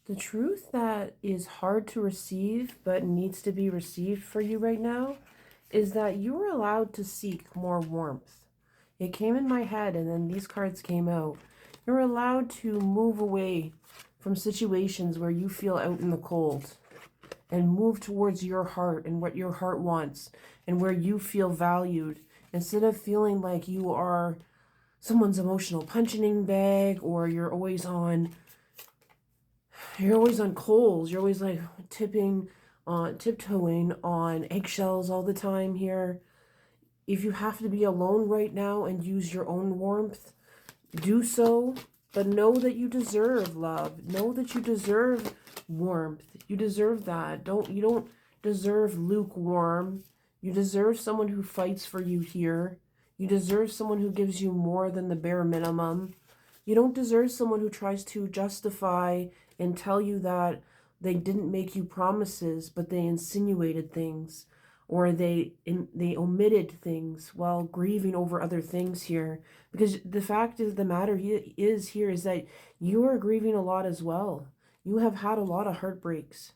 The truth that is hard to receive but needs to be received for you right now is that you are allowed to seek more warmth. It came in my head and then these cards came out. You're allowed to move away from situations where you feel out in the cold and move towards your heart and what your heart wants and where you feel valued instead of feeling like you are someone's emotional punching bag or you're always on coals. You're always like tiptoeing on eggshells all the time here. If you have to be alone right now and use your own warmth, do so. But know that you deserve love. Know that you deserve warmth. You deserve that. You don't deserve lukewarm. You deserve someone who fights for you here. You deserve someone who gives you more than the bare minimum. You don't deserve someone who tries to justify and tell you that they didn't make you promises, but they insinuated things or they omitted things while grieving over other things here. Because the fact is the matter is here is that you are grieving a lot as well. You have had a lot of heartbreaks.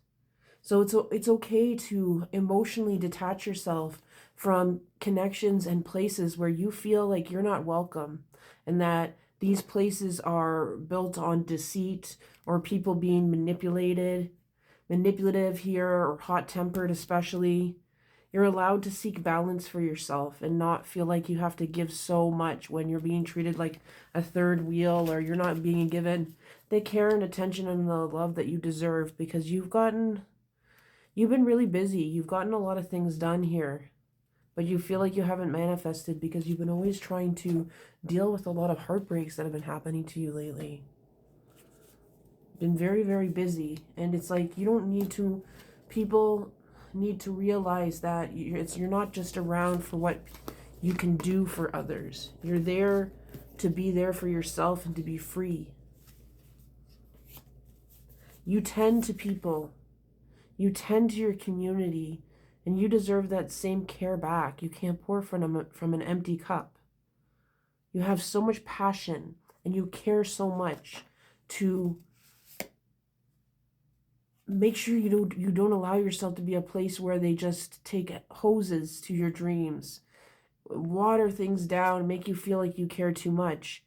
So it's okay to emotionally detach yourself from connections and places where you feel like you're not welcome and that these places are built on deceit or people being manipulative here or hot-tempered especially. You're allowed to seek balance for yourself and not feel like you have to give so much when you're being treated like a third wheel or you're not being given the care and attention and the love that you deserve because you've been really busy. You've gotten a lot of things done here, but you feel like you haven't manifested because you've been always trying to deal with a lot of heartbreaks that have been happening to you lately. Been very, very busy. And it's like you don't need to, people need to realize that you're not just around for what you can do for others. You're there to be there for yourself and to be free. You tend to people. You tend to your community, and you deserve that same care back. You can't pour from an empty cup. You have so much passion, and you care so much to make sure you don't allow yourself to be a place where they just take hoses to your dreams, water things down, make you feel like you care too much.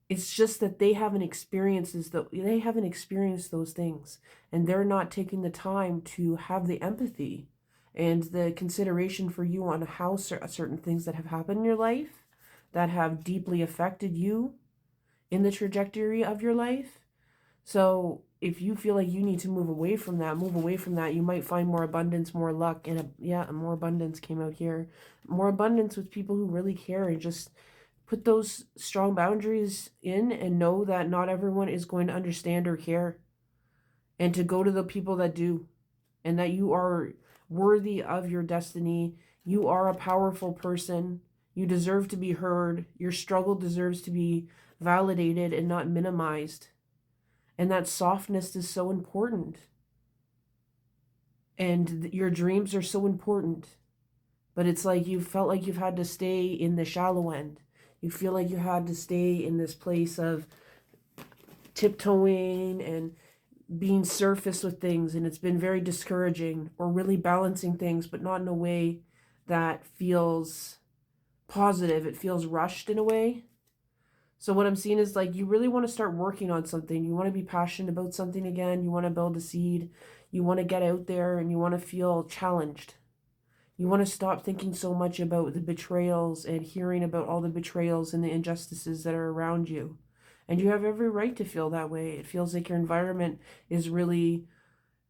It's just that they haven't experienced those things, and they're not taking the time to have the empathy and the consideration for you on how certain things that have happened in your life that have deeply affected you in the trajectory of your life. So if you feel like you need to move away from that, move away from that. You might find more abundance, more luck, and more abundance came out here. More abundance with people who really care and just put those strong boundaries in and know that not everyone is going to understand or care, and to go to the people that do, and that you are worthy of your destiny. You are a powerful person. You deserve to be heard. Your struggle deserves to be validated and not minimized. And that softness is so important. And your dreams are so important. But it's like you felt like you've had to stay in the shallow end. You feel like you had to stay in this place of tiptoeing and being surface with things, and it's been very discouraging, or really balancing things, but not in a way that feels positive. It feels rushed in a way. So what I'm seeing is like you really want to start working on something. You want to be passionate about something again. You want to build a seed. You want to get out there and you want to feel challenged. You want to stop thinking so much about the betrayals and hearing about all the betrayals and the injustices that are around you. And you have every right to feel that way. It feels like your environment is really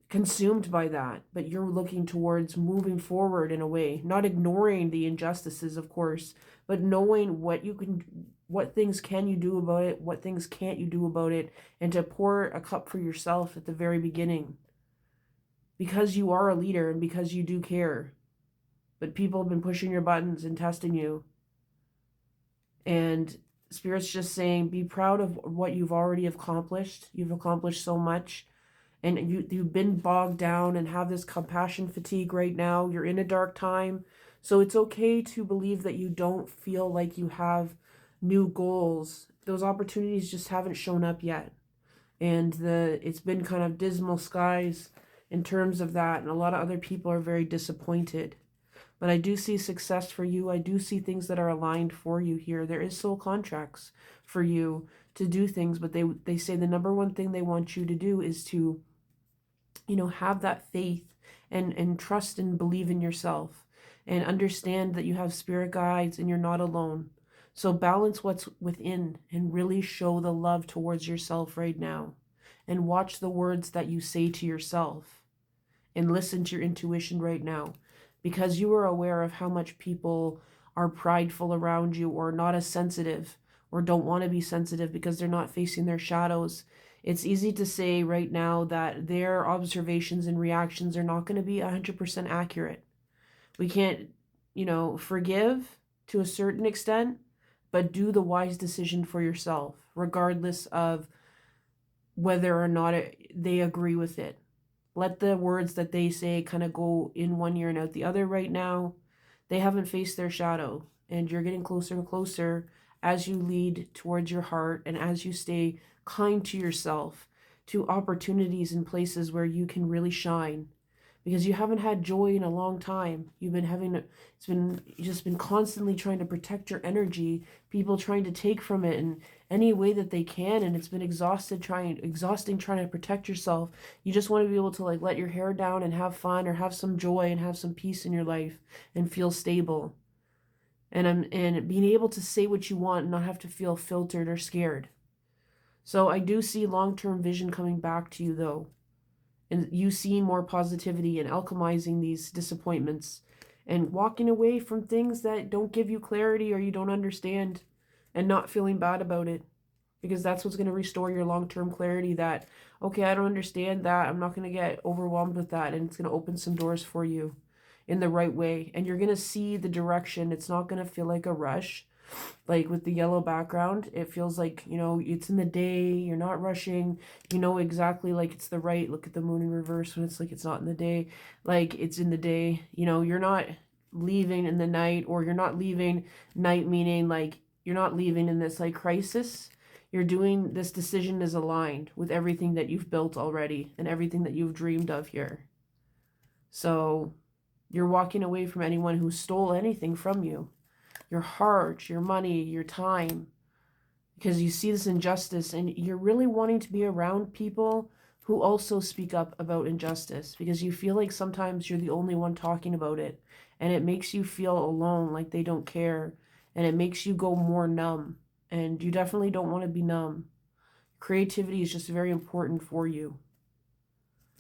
consumed by that, but you're looking towards moving forward in a way, not ignoring the injustices, of course, but knowing what things can you do about it, what things can't you do about it, and to pour a cup for yourself at the very beginning. Because you are a leader and because you do care. But people have been pushing your buttons and testing you. And Spirit's just saying, be proud of what you've already accomplished. You've accomplished so much. And you've been bogged down and have this compassion fatigue right now. You're in a dark time. So it's okay to believe that you don't feel like you have new goals. Those opportunities just haven't shown up yet. and it's been kind of dismal skies in terms of that, and a lot of other people are very disappointed. But I do see success for you. I do see things that are aligned for you here. There is soul contracts for you to do things, but they say the number one thing they want you to do is to, have that faith and trust and believe in yourself and understand that you have spirit guides and you're not alone. So balance what's within and really show the love towards yourself right now. And watch the words that you say to yourself and listen to your intuition right now, because you are aware of how much people are prideful around you or not as sensitive or don't want to be sensitive because they're not facing their shadows. It's easy to say right now that their observations and reactions are not going to be 100% accurate. We can't, forgive to a certain extent, but do the wise decision for yourself, regardless of whether or not they agree with it. Let the words that they say kind of go in one ear and out the other right now. They haven't faced their shadow, and you're getting closer and closer as you lead towards your heart and as you stay kind to yourself, to opportunities and places where you can really shine, because you haven't had joy in a long time. You just been constantly trying to protect your energy, people trying to take from it in any way that they can, and it's been exhausting trying to protect yourself. You just want to be able to like let your hair down and have fun or have some joy and have some peace in your life and feel stable. And being able to say what you want and not have to feel filtered or scared. So I do see long-term vision coming back to you though, and you seeing more positivity and alchemizing these disappointments and walking away from things that don't give you clarity or you don't understand, and not feeling bad about it, because that's what's going to restore your long-term clarity. That, okay, I don't understand that, I'm not going to get overwhelmed with that, and it's going to open some doors for you in the right way, and you're going to see the direction. It's not going to feel like a rush. Like with the yellow background, it feels like, it's in the day, you're not rushing, exactly, like it's the right. Look at the moon in reverse when it's like it's not in the day, like it's in the day. You're not leaving in the night, or you're not leaving night, meaning like you're not leaving in this like crisis. You're doing this decision is aligned with everything that you've built already and everything that you've dreamed of here. So you're walking away from anyone who stole anything from you, your heart, your money, your time, because you see this injustice and you're really wanting to be around people who also speak up about injustice, because you feel like sometimes you're the only one talking about it, and it makes you feel alone, like they don't care, and it makes you go more numb, and you definitely don't want to be numb. Creativity is just very important for you.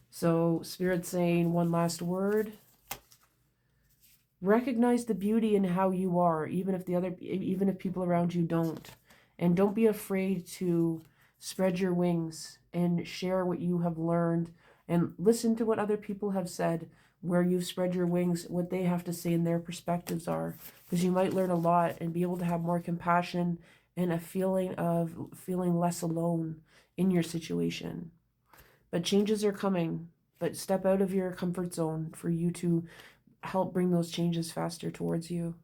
So Spirit's saying one last word. Recognize the beauty in how you are, even if people around you don't. And don't be afraid to spread your wings and share what you have learned, and listen to what other people have said, where you've spread your wings, what they have to say and their perspectives are, because you might learn a lot and be able to have more compassion and a feeling of feeling less alone in your situation. But changes are coming, but step out of your comfort zone for you to help bring those changes faster towards you.